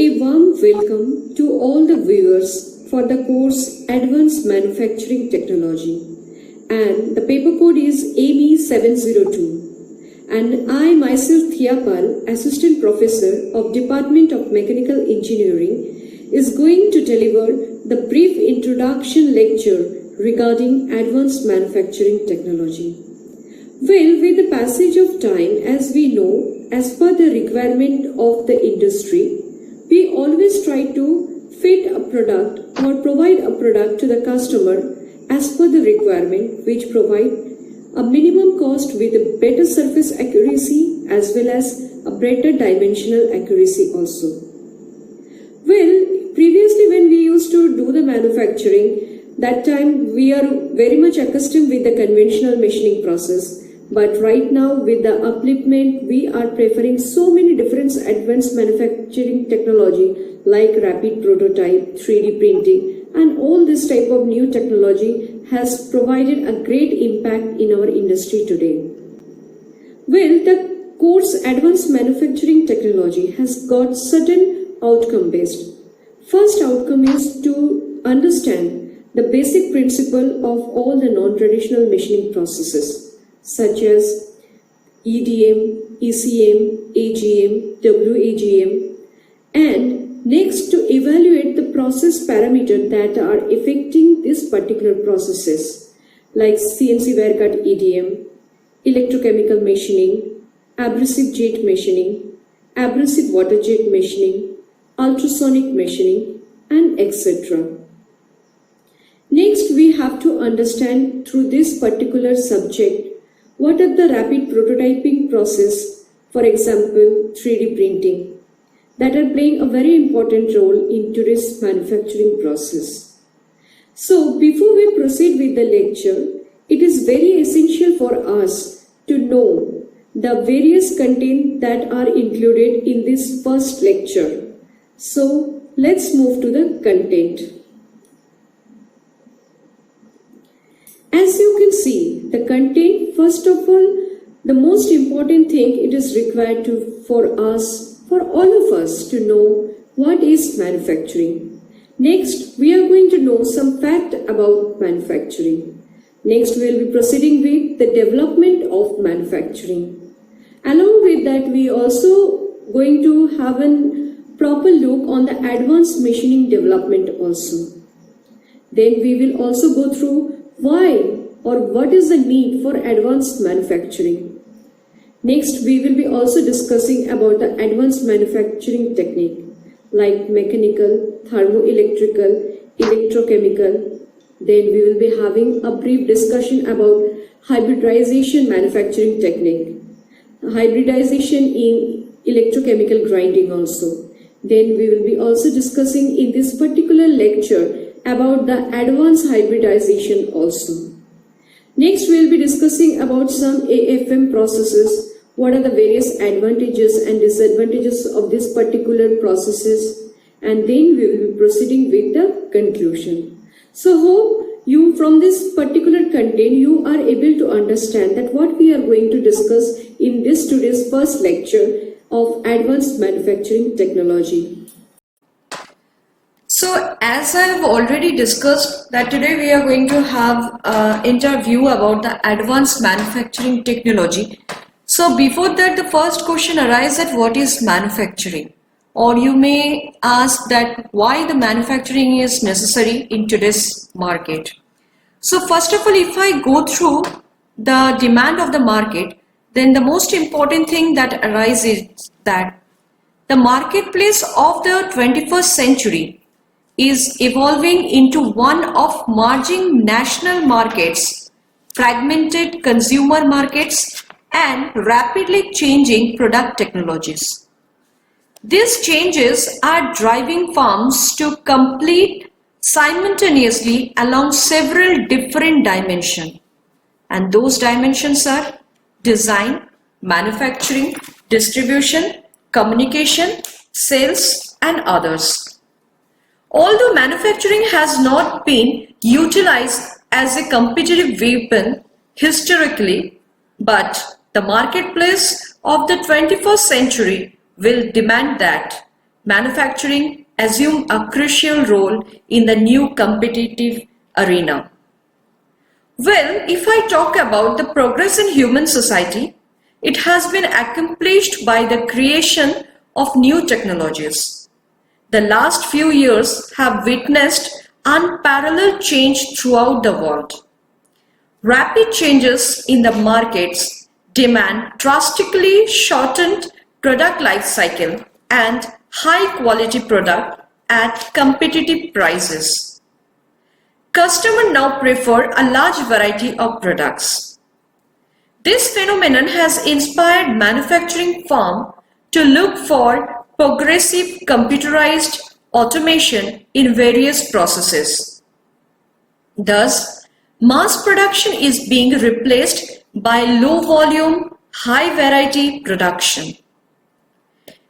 A warm welcome to all the viewers for the course Advanced Manufacturing Technology, and the paper code is AME 702, and I myself Thia Pal, Assistant Professor of Department of Mechanical Engineering, is going to deliver the brief introduction lecture regarding Advanced Manufacturing Technology. Well, with the passage of time, as we know, as per the requirement of the industry, we always try to fit a product or provide a product to the customer as per the requirement, which provide a minimum cost with a better surface accuracy as well as a better dimensional accuracy also. Well, previously when we used to do the manufacturing, that time we are very much accustomed with the conventional machining process. But right now with the upliftment, we are preferring so many different advanced manufacturing technology like rapid prototype, 3D printing, and all this type of new technology has provided a great impact in our industry today. Well, the course Advanced Manufacturing Technology has got certain outcome based. First outcome is to understand the basic principle of all the non-traditional machining processes, such as EDM, ECM, AGM, WAGM, and next to evaluate the process parameters that are affecting this particular processes like CNC wire cut EDM, electrochemical machining, abrasive jet machining, abrasive water jet machining, ultrasonic machining, and etc. Next, we have to understand through this particular subject what are the rapid prototyping process, for example, 3D printing, that are playing a very important role in today's manufacturing process. So, before we proceed with the lecture, it is very essential for us to know the various content that are included in this first lecture. So, let's move to the content. As you can see, the content, first of all, the most important thing it is required for all of us to know what is manufacturing. Next, we are going to know some fact about manufacturing. Next, we will be proceeding with the development of manufacturing. Along with that, we also going to have a proper look on the advanced machining development also. Then we will also go through why or what is the need for advanced manufacturing. Next, we will be also discussing about the advanced manufacturing technique like mechanical, thermoelectrical, electrochemical. Then we will be having a brief discussion about hybridization manufacturing technique, hybridization in electrochemical grinding also. Then we will be also discussing in this particular lecture about the advanced hybridization also. Next, we will be discussing about some AFM processes, what are the various advantages and disadvantages of this particular processes, and then we will be proceeding with the conclusion. So, hope you from this particular content you are able to understand that what we are going to discuss in this today's first lecture of Advanced Manufacturing Technology. So, as I have already discussed that today we are going to have an interview about the advanced manufacturing technology. So, before that, the first question arises that what is manufacturing? Or you may ask that why the manufacturing is necessary in today's market. So, first of all, if I go through the demand of the market, then the most important thing that arises is that the marketplace of the 21st century is evolving into one of merging national markets, fragmented consumer markets, and rapidly changing product technologies. These changes are driving firms to compete simultaneously along several different dimensions, and those dimensions are design, manufacturing, distribution, communication, sales, and others. Although manufacturing has not been utilized as a competitive weapon historically, but the marketplace of the 21st century will demand that manufacturing assume a crucial role in the new competitive arena? Well, if I talk about the progress in human society, it has been accomplished by the creation of new technologies. The last few years have witnessed unparalleled change throughout the world. Rapid changes in the markets demand drastically shortened product life cycle and high quality product at competitive prices. Customers now prefer a large variety of products. This phenomenon has inspired manufacturing firms to look for progressive computerized automation in various processes. Thus, mass production is being replaced by low volume, high variety production.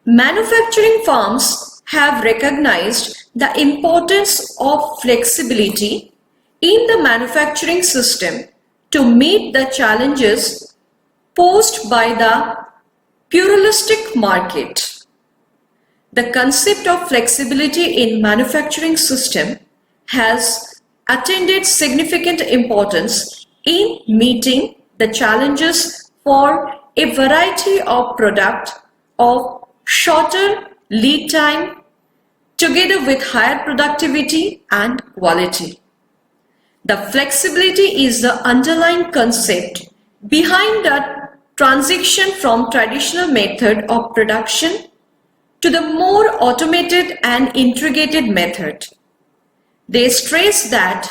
Manufacturing firms have recognized the importance of flexibility in the manufacturing system to meet the challenges posed by the pluralistic market. The concept of flexibility in manufacturing system has attained significant importance in meeting the challenges for a variety of products of shorter lead time together with higher productivity and quality. The flexibility is the underlying concept behind the transition from traditional method of production to the more automated and integrated method. They stress that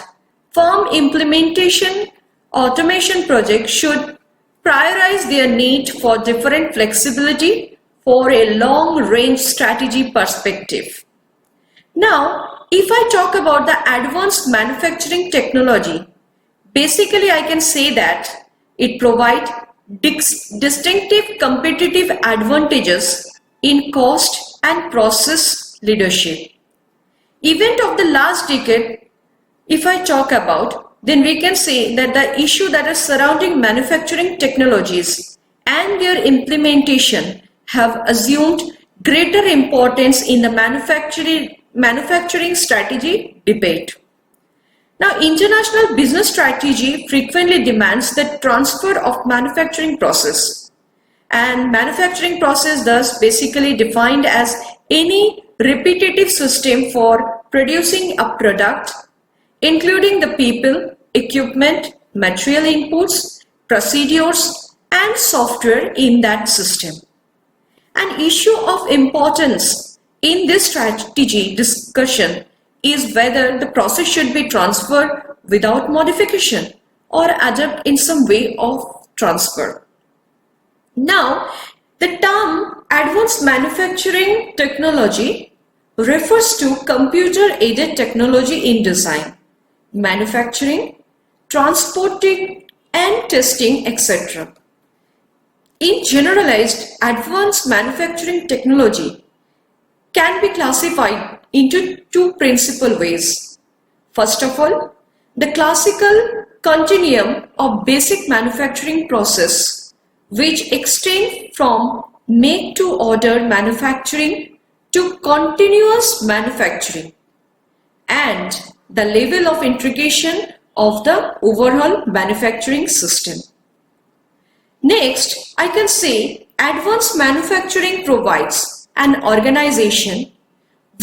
firm implementation automation projects should prioritize their need for different flexibility for a long-range strategy perspective. Now, if I talk about the advanced manufacturing technology, basically I can say that it provides distinctive competitive advantages in cost and process leadership. Event of the last decade, if I talk about, then we can say that the issue that is surrounding manufacturing technologies and their implementation have assumed greater importance in the manufacturing strategy debate. Now, international business strategy frequently demands the transfer of manufacturing process. And manufacturing process thus basically defined as any repetitive system for producing a product, including the people, equipment, material inputs, procedures, and software in that system. An issue of importance in this strategy discussion is whether the process should be transferred without modification or adapt in some way of transfer. Now, the term advanced manufacturing technology refers to computer-aided technology in design, manufacturing, transporting and testing, etc. In generalized, advanced manufacturing technology can be classified into two principal ways. First of all, the classical continuum of basic manufacturing process, which extend from make-to-order manufacturing to continuous manufacturing, and the level of integration of the overall manufacturing system. Next, I can say advanced manufacturing provides an organization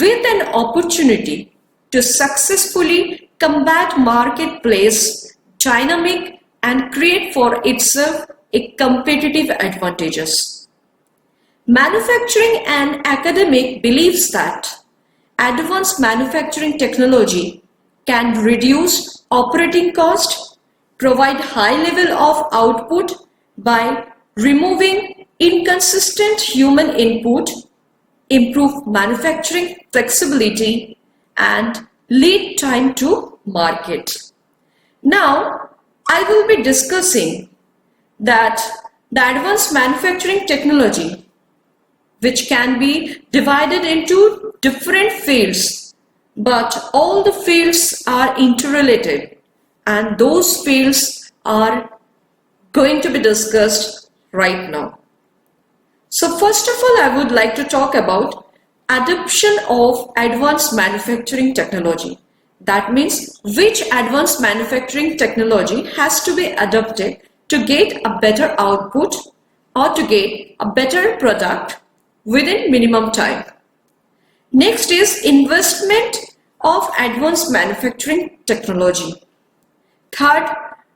with an opportunity to successfully combat marketplace dynamic and create for itself a competitive advantages. Manufacturing and academic believes that advanced manufacturing technology can reduce operating cost, provide high level of output by removing inconsistent human input, improve manufacturing flexibility, and lead time to market. Now, I will be discussing that the advanced manufacturing technology, which can be divided into different fields, but all the fields are interrelated, and those fields are going to be discussed right now. So first of all, I would like to talk about adoption of advanced manufacturing technology. That means which advanced manufacturing technology has to be adopted to get a better output or to get a better product within minimum time. Next is investment of advanced manufacturing technology. Third,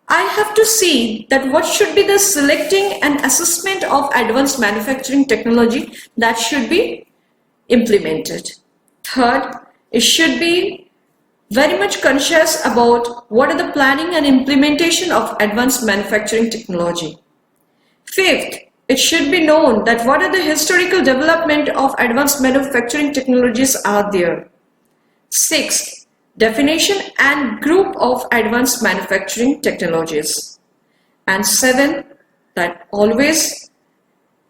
I have to see that what should be the selecting and assessment of advanced manufacturing technology that should be implemented. Third, it should be very much conscious about what are the planning and implementation of advanced manufacturing technology. Fifth, it should be known that what are the historical development of advanced manufacturing technologies are there. Sixth, definition and group of advanced manufacturing technologies. And seventh, that always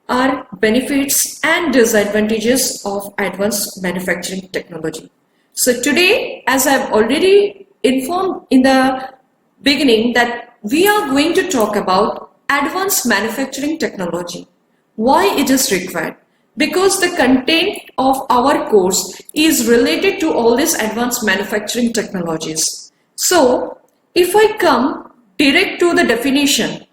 are benefits and disadvantages of advanced manufacturing technology. So today, as I've already informed in the beginning, that we are going to talk about advanced manufacturing technology. Why it is required? Because the content of our course is related to all these advanced manufacturing technologies. So, if I come direct to the definition,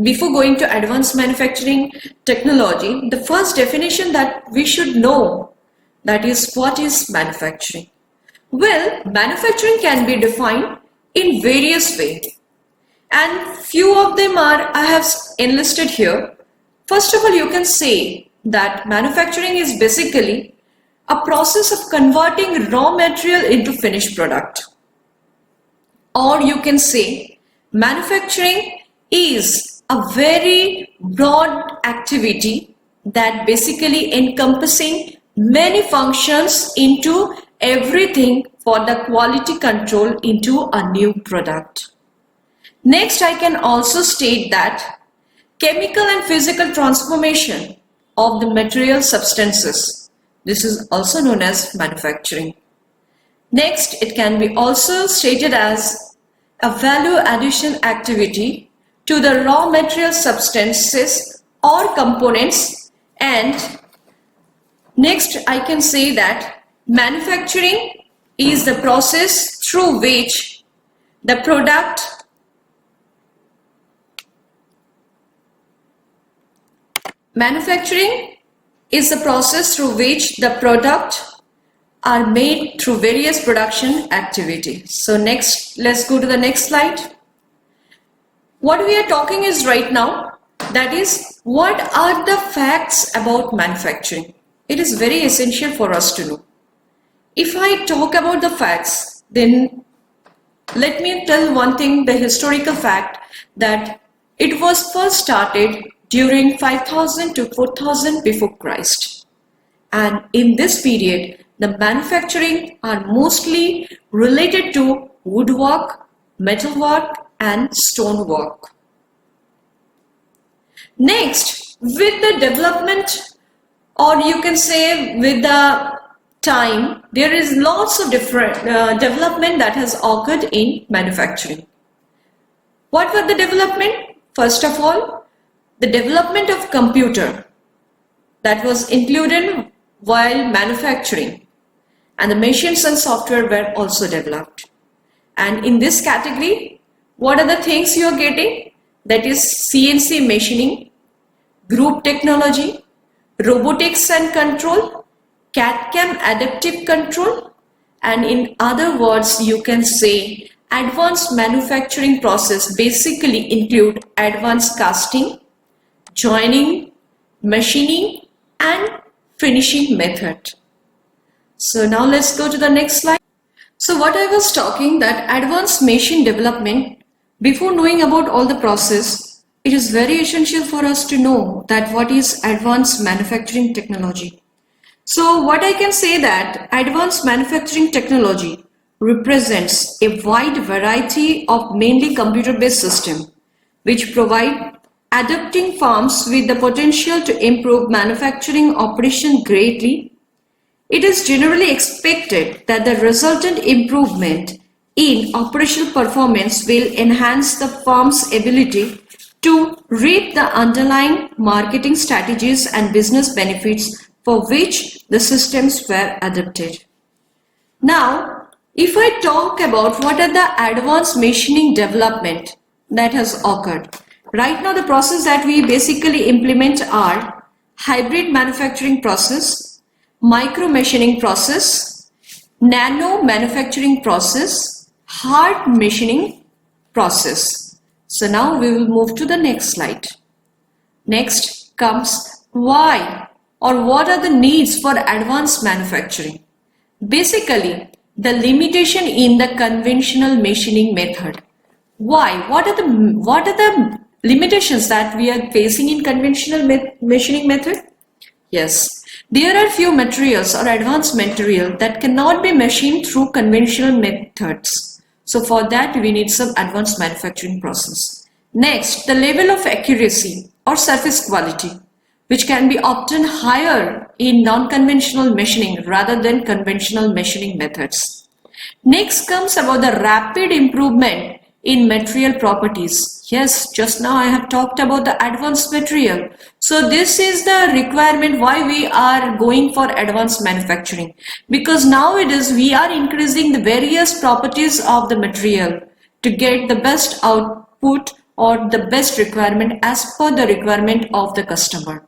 before going to advanced manufacturing technology, the first definition that we should know, that is, what is manufacturing? Well, manufacturing can be defined in various ways, and few of them are I have enlisted here. First of all, you can say that manufacturing is basically a process of converting raw material into finished product. Or you can say manufacturing is a very broad activity that basically encompassing many functions into everything for the quality control into a new product. Next, I can also state that chemical and physical transformation of the material substances. This is also known as manufacturing. Next, it can be also stated as a value addition activity to the raw material substances or components. And next, I can say that manufacturing is the process through which the product are made through various production activities. So next, let's go to the next slide. What we are talking is right now, that is, what are the facts about manufacturing? It is very essential for us to know. If I talk about the facts, then let me tell one thing, the historical fact, that it was first started during 5000 to 4000 before Christ. And in this period, the manufacturing are mostly related to woodwork, metalwork, and stonework. Next, with the development, or you can say with the time, there is lots of different development that has occurred in manufacturing. What were the development? First of all, the development of computer that was included while manufacturing, and the machines and software were also developed. And in this category, what are the things you are getting? That is CNC machining, group technology, robotics and control, CAD/CAM adaptive control, and in other words, you can say advanced manufacturing process basically include advanced casting, joining, machining, and finishing method. So now let's go to the next slide. So what I was talking, that advanced machine development, before knowing about all the process, it is very essential for us to know that what is advanced manufacturing technology. So what I can say, that advanced manufacturing technology represents a wide variety of mainly computer-based systems which provide adapting firms with the potential to improve manufacturing operation greatly. It is generally expected that the resultant improvement in operational performance will enhance the firm's ability to reap the underlying marketing strategies and business benefits for which the systems were adapted. Now, if I talk about what are the advanced machining development that has occurred. Right now the process that we basically implement are hybrid manufacturing process, micro machining process, nano manufacturing process, hard machining process. So now we will move to the next slide. Next comes why or what are the needs for advanced manufacturing. Basically, the limitation in the conventional machining method. Why? What are the limitations that we are facing in conventional machining method? Yes, there are few materials or advanced material that cannot be machined through conventional methods. So for that we need some advanced manufacturing process. Next, the level of accuracy or surface quality, which can be often higher in non-conventional machining rather than conventional machining methods. Next comes about the rapid improvement in material properties. Yes, just now I have talked about the advanced material. So this is the requirement why we are going for advanced manufacturing. Because nowadays we are increasing the various properties of the material to get the best output or the best requirement as per the requirement of the customer.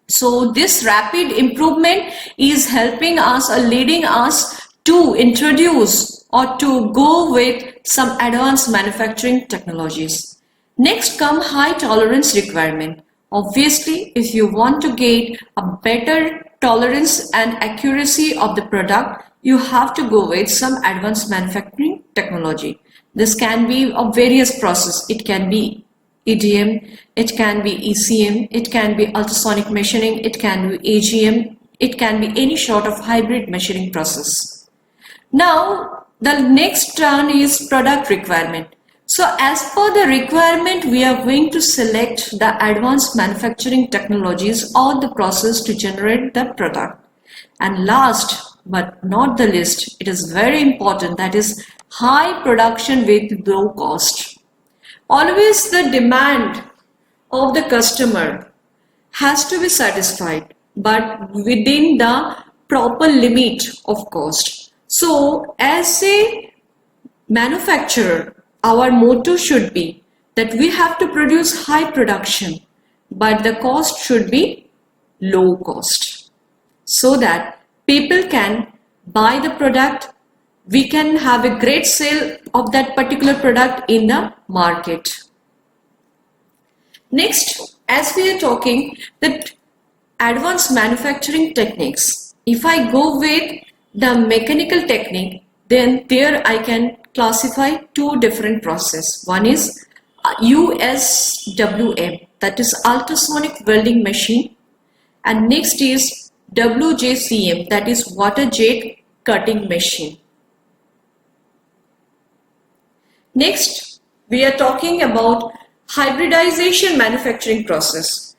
So this rapid improvement is helping us or leading us to introduce or to go with some advanced manufacturing technologies. Next come high tolerance requirement. Obviously, if you want to get a better tolerance and accuracy of the product, you have to go with some advanced manufacturing technology. This can be of various process. It can be EDM, it can be ECM, it can be ultrasonic machining, it can be AGM, it can be any sort of hybrid machining process. Now, the next turn is product requirement. So as per the requirement, we are going to select the advanced manufacturing technologies or the process to generate the product. And last but not the least, it is very important, that is high production with low cost. Always the demand of the customer has to be satisfied, but within the proper limit of cost. So as a manufacturer, our motto should be that we have to produce high production, but the cost should be low cost, so that people can buy the product, we can have a great sale of that particular product in the market. Next, as we are talking that advanced manufacturing techniques, if I go with the mechanical technique, then there I can classify two different processes. One is USWM, that is ultrasonic welding machine, and next is WJCM, that is water jet cutting machine. Next, we are talking about hybridization manufacturing process.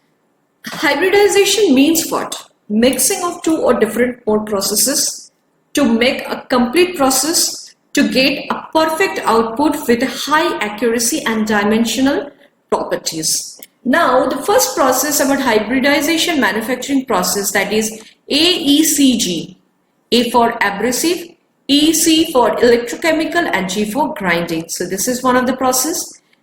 Hybridization means what? Mixing of two or different mode processes to make a complete process to get a perfect output with high accuracy and dimensional properties. Now, the first process about hybridization manufacturing process, that is AECG. A for abrasive, EC for electrochemical, and G for grinding. So this is one of the process.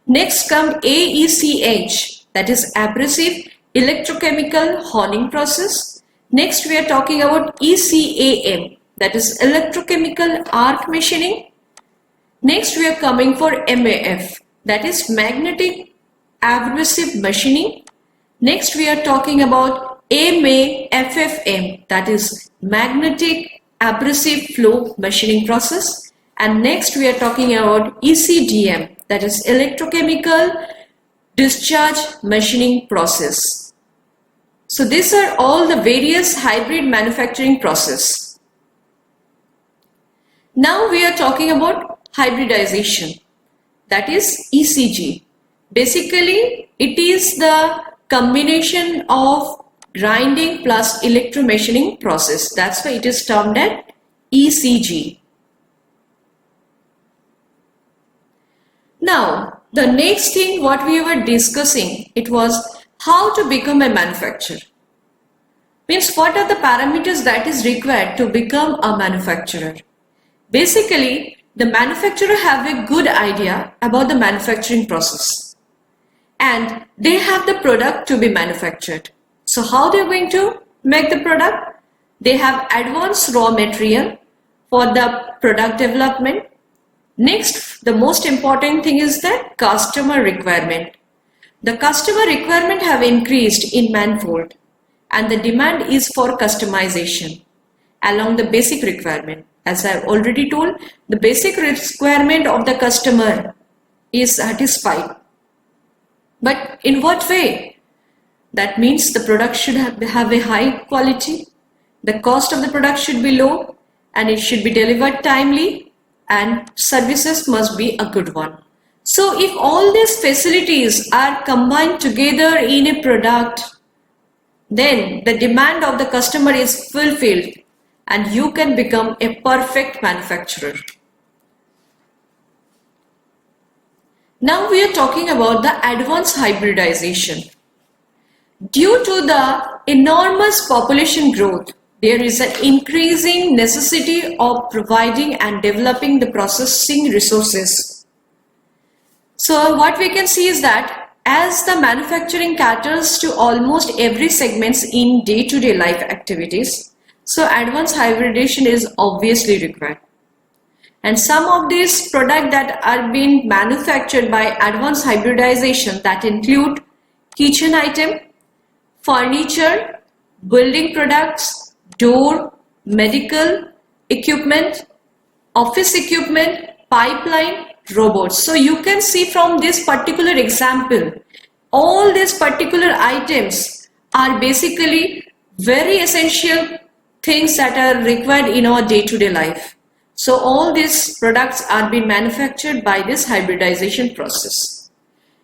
Next come AECH, that is abrasive electrochemical honing process. Next we are talking about ECAM, that is electrochemical arc machining. Next we are coming for MAF, that is magnetic abrasive machining. Next we are talking about MAFFM, that is magnetic abrasive flow machining process. And next we are talking about ECDM, that is electrochemical discharge machining process. So these are all the various hybrid manufacturing process. Now we are talking about hybridization, that is ECG. Basically it is the combination of grinding plus electromachining process. That's why it is termed as ECG. Now, the next thing what we were discussing, it was how to become a manufacturer. Means what are the parameters that is required to become a manufacturer? Basically, the manufacturer have a good idea about the manufacturing process and they have the product to be manufactured. So how they're going to make the product? They have advanced raw material for the product development. Next, the most important thing is the customer requirement. The customer requirement have increased in manifold and the demand is for customization along the basic requirement. As I've already told, the basic requirement of the customer is satisfied. But in what way? That means the product should have a high quality, the cost of the product should be low, and it should be delivered timely, and services must be a good one. So if all these facilities are combined together in a product, then the demand of the customer is fulfilled and you can become a perfect manufacturer. Now we are talking about the advanced hybridization. Due to the enormous population growth, there is an increasing necessity of providing and developing the processing resources. So what we can see is that as the manufacturing caters to almost every segments in day-to-day life activities, so advanced hybridization is obviously required. And some of these products that are being manufactured by advanced hybridization that include kitchen item, furniture, building products, door, medical equipment, office equipment, pipeline, robots. So you can see from this particular example, all these particular items are basically very essential things that are required in our day-to-day life. So all these products are being manufactured by this hybridization process.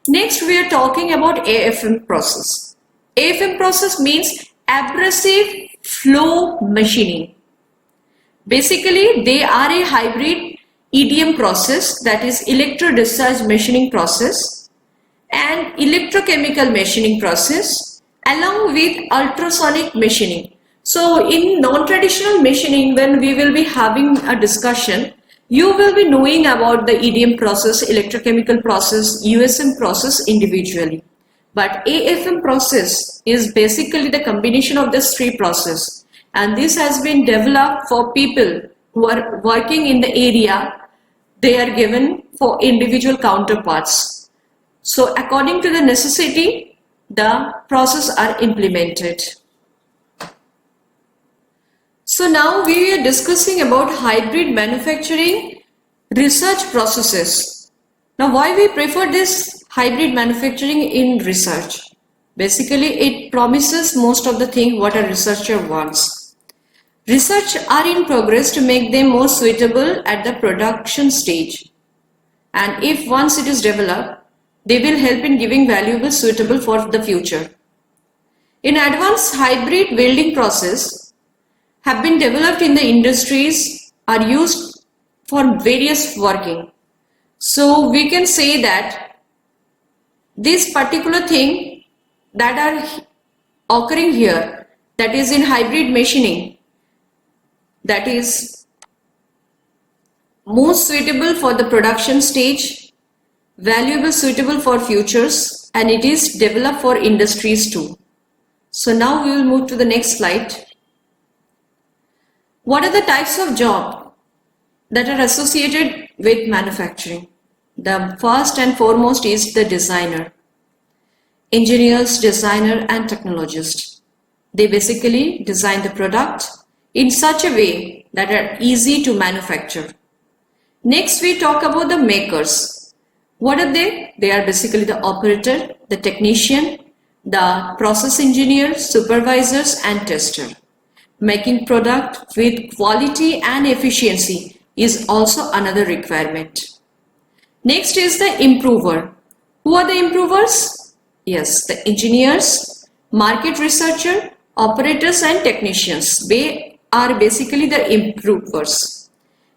Next, we are talking about AFM process. AFM process means abrasive flow machining. Basically, they are a hybrid EDM process, that is electro discharge machining process, and electrochemical machining process along with ultrasonic machining. So in non-traditional machining, when we will be having a discussion, you will be knowing about the EDM process, electrochemical process, USM process individually. But AFM process is basically the combination of these three processes, and this has been developed for people who are working in the area. They are given for individual counterparts. So according to the necessity, the process are implemented. So now we are discussing about hybrid manufacturing research processes. Now why we prefer this hybrid manufacturing in research? Basically it promises most of the thing what a researcher wants. Research are in progress to make them more suitable at the production stage. And if once it is developed, they will help in giving valuable suitable for the future. In advanced hybrid welding process have been developed in the industries are used for various working. So we can say that this particular thing that are occurring here, that is in hybrid machining, that is most suitable for the production stage, valuable suitable for futures, and it is developed for industries too. So now we will move to the next slide. What are the types of job that are associated with manufacturing? The first and foremost is the designer. Engineers, designer and technologist. They basically design the product in such a way that are easy to manufacture. Next we talk about the makers. What are they? They are basically the operator, the technician, the process engineer, supervisors and tester. Making product with quality and efficiency is also another requirement. Next is the improver. Who are the improvers? Yes, the engineers, market researcher, operators and technicians. They are basically the improvers.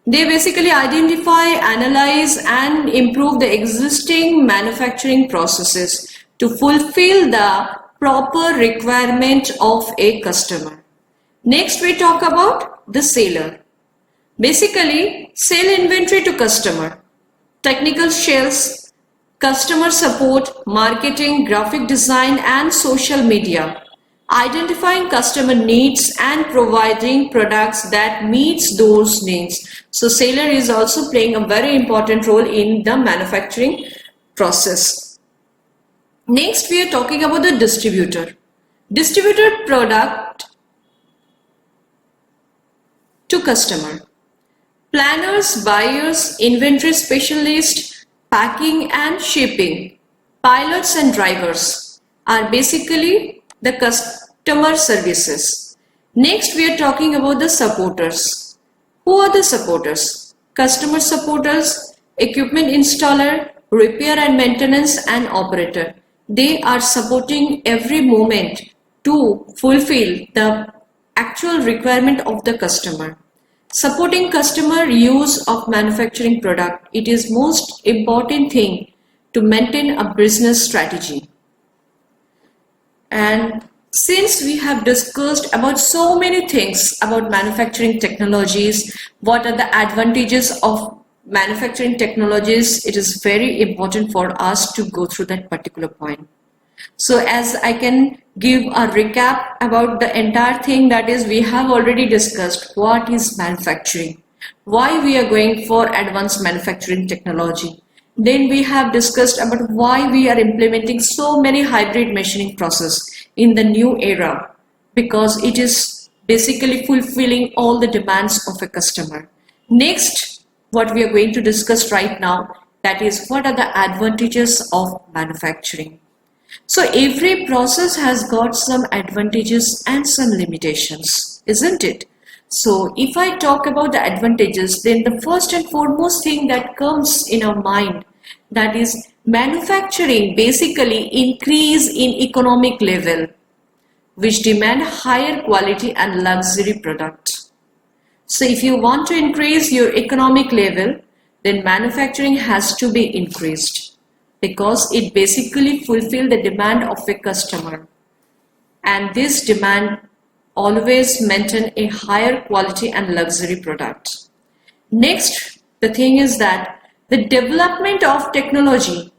They basically identify, analyze and improve the existing manufacturing processes to fulfill the proper requirement of a customer. Next, we talk about the seller. Basically, sell inventory to customer, technical sales, customer support, marketing, graphic design, and social media. Identifying customer needs and providing products that meets those needs. So seller is also playing a very important role in the manufacturing process. Next, we are talking about the distributor. Distributor product to customer. Planners, buyers, inventory specialist, packing and shipping, pilots and drivers are basically the customer services. Next, we are talking about the supporters. Who are the supporters? Customer supporters, equipment installer, repair and maintenance, and operator. They are supporting every moment to fulfill the actual requirement of the customer. Supporting customer use of manufacturing product. It is most important thing to maintain a business strategy. And since we have discussed about so many things about manufacturing technologies, what are the advantages of manufacturing technologies, it is very important for us to go through that particular point. So as I can give a recap about the entire thing, that is, we have already discussed what is manufacturing, why we are going for advanced manufacturing technology. Then we have discussed about why we are implementing so many hybrid machining process in the new era, because it is basically fulfilling all the demands of a customer. Next, what we are going to discuss right now, that is, what are the advantages of manufacturing. So every process has got some advantages and some limitations, isn't it? So if I talk about the advantages, then the first and foremost thing that comes in our mind, that is, manufacturing basically increase in economic level, which demand higher quality and luxury product. So if you want to increase your economic level, then manufacturing has to be increased, because it basically fulfills the demand of a customer, and this demand always maintain a higher quality and luxury product. Next, the thing is that the development of technology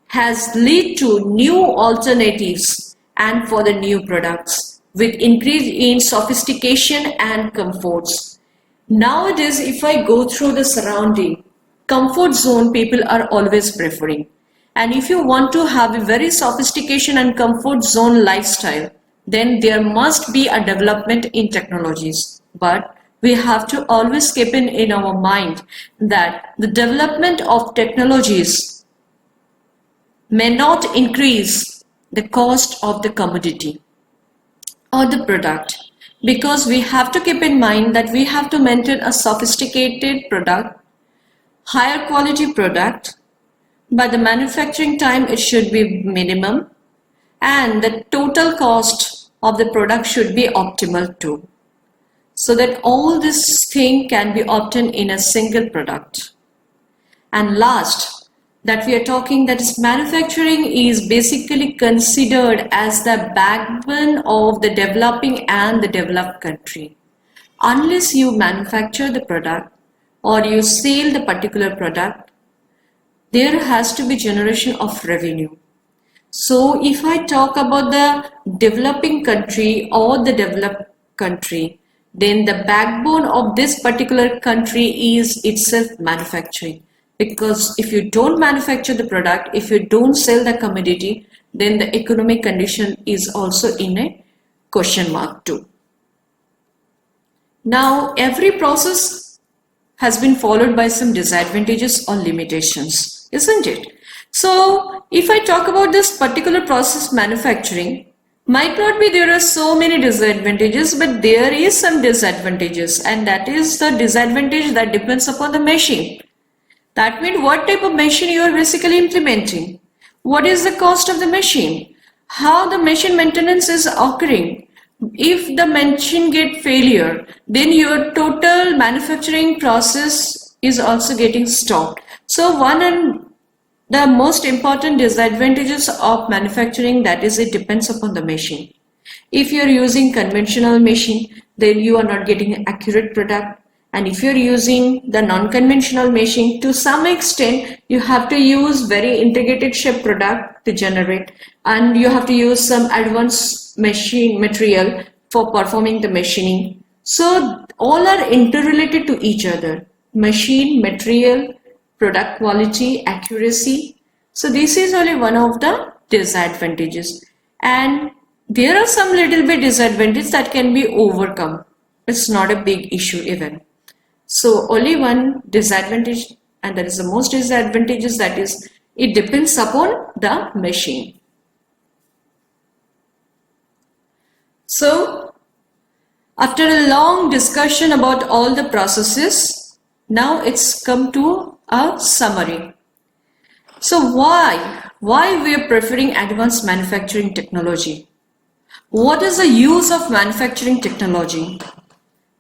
has led to new alternatives and for the new products with increase in sophistication and comforts. Nowadays, if I go through the surrounding, comfort zone people are always preferring. And if you want to have a very sophistication and comfort zone lifestyle, then there must be a development in technologies. But we have to always keep in our mind that the development of technologies may not increase the cost of the commodity or the product, because we have to keep in mind that we have to maintain a sophisticated product, higher quality product. By the manufacturing time, it should be minimum, and the total cost of the product should be optimal too, so that all this thing can be obtained in a single product. And last, that we are talking, that is, manufacturing is basically considered as the backbone of the developing and the developed country. Unless you manufacture the product or you sell the particular product, there has to be generation of revenue. So if I talk about the developing country or the developed country, then the backbone of this particular country is itself manufacturing. Because if you don't manufacture the product, if you don't sell the commodity, then the economic condition is also in a question mark too. Now, every process has been followed by some disadvantages or limitations, isn't it? So if I talk about this particular process manufacturing, might not be there are so many disadvantages, but there is some disadvantages, and that is the disadvantage that depends upon the machine. That means what type of machine you are basically implementing, what is the cost of the machine, how the machine maintenance is occurring. If the machine get failure, then your total manufacturing process is also getting stopped. So one the most important disadvantages of manufacturing, that is, it depends upon the machine. If you're using conventional machine, then you are not getting accurate product. And if you're using the non-conventional machine, to some extent, you have to use very integrated shape product to generate, and you have to use some advanced machine material for performing the machining. So all are interrelated to each other: machine, material, product quality, accuracy. So this is only one of the disadvantages, and there are some little bit disadvantages that can be overcome. It's not a big issue even. So only one disadvantage, and that is the most disadvantageous, that is, it depends upon the machine. So after a long discussion about all the processes, now it's come to a summary. So why we are preferring advanced manufacturing technology? What is the use of manufacturing technology?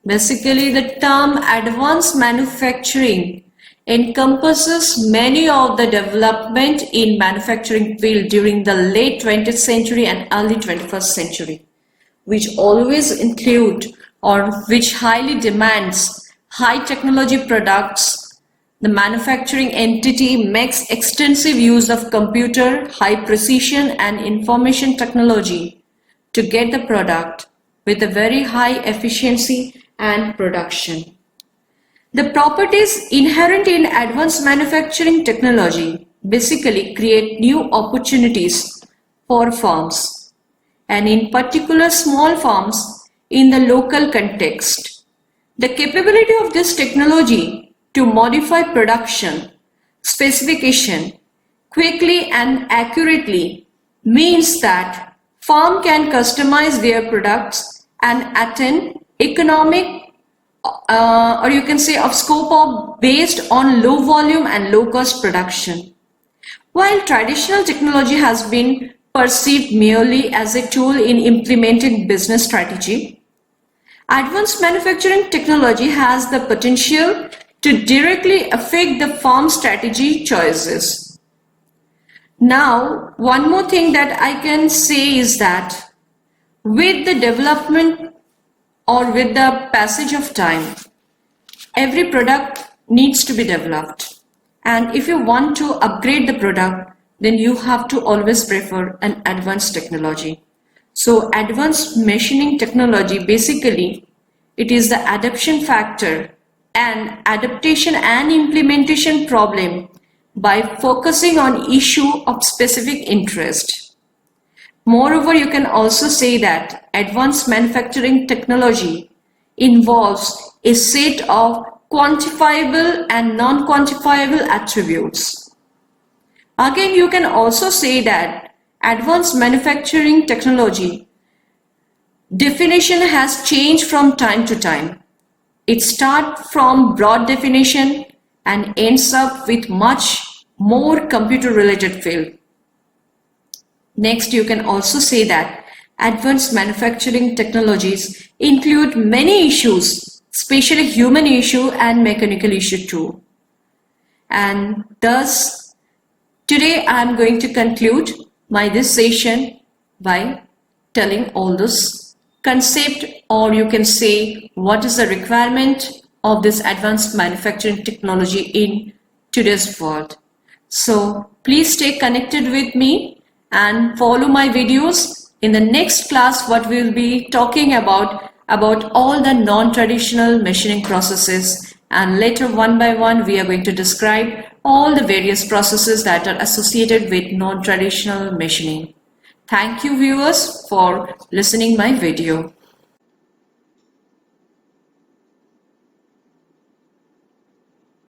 Basically, the term advanced manufacturing encompasses many of the development in manufacturing field during the late 20th century and early 21st century, which always include or which highly demands high technology products. The manufacturing entity makes extensive use of computer, high precision and information technology to get the product with a very high efficiency and production. The properties inherent in advanced manufacturing technology basically create new opportunities for firms, and in particular small firms in the local context. The capability of this technology to modify production specification quickly and accurately means that firm can customize their products and attain economic or you can say of scope of based on low volume and low cost production. While traditional technology has been perceived merely as a tool in implementing business strategy, advanced manufacturing technology has the potential to directly affect the firm's strategy choices. Now, one more thing that I can say is that with the development or with the passage of time, every product needs to be developed. And if you want to upgrade the product, then you have to always prefer an advanced technology. So advanced machining technology, basically, it is the adaptation factor and adaptation and implementation problem by focusing on issue of specific interest. Moreover, you can also say that advanced manufacturing technology involves a set of quantifiable and non-quantifiable attributes. Again, you can also say that advanced manufacturing technology definition has changed from time to time. It starts from broad definition and ends up with much more computer-related field. Next, you can also say that advanced manufacturing technologies include many issues, especially human issue and mechanical issue too. And thus, today I am going to conclude this session by telling all this concept, or you can say what is the requirement of this advanced manufacturing technology in today's world. So please stay connected with me and follow my videos. In the next class, what we will be talking about all the non-traditional machining processes, and later one by one we are going to describe all the various processes that are associated with non-traditional machining. Thank you viewers for listening my video.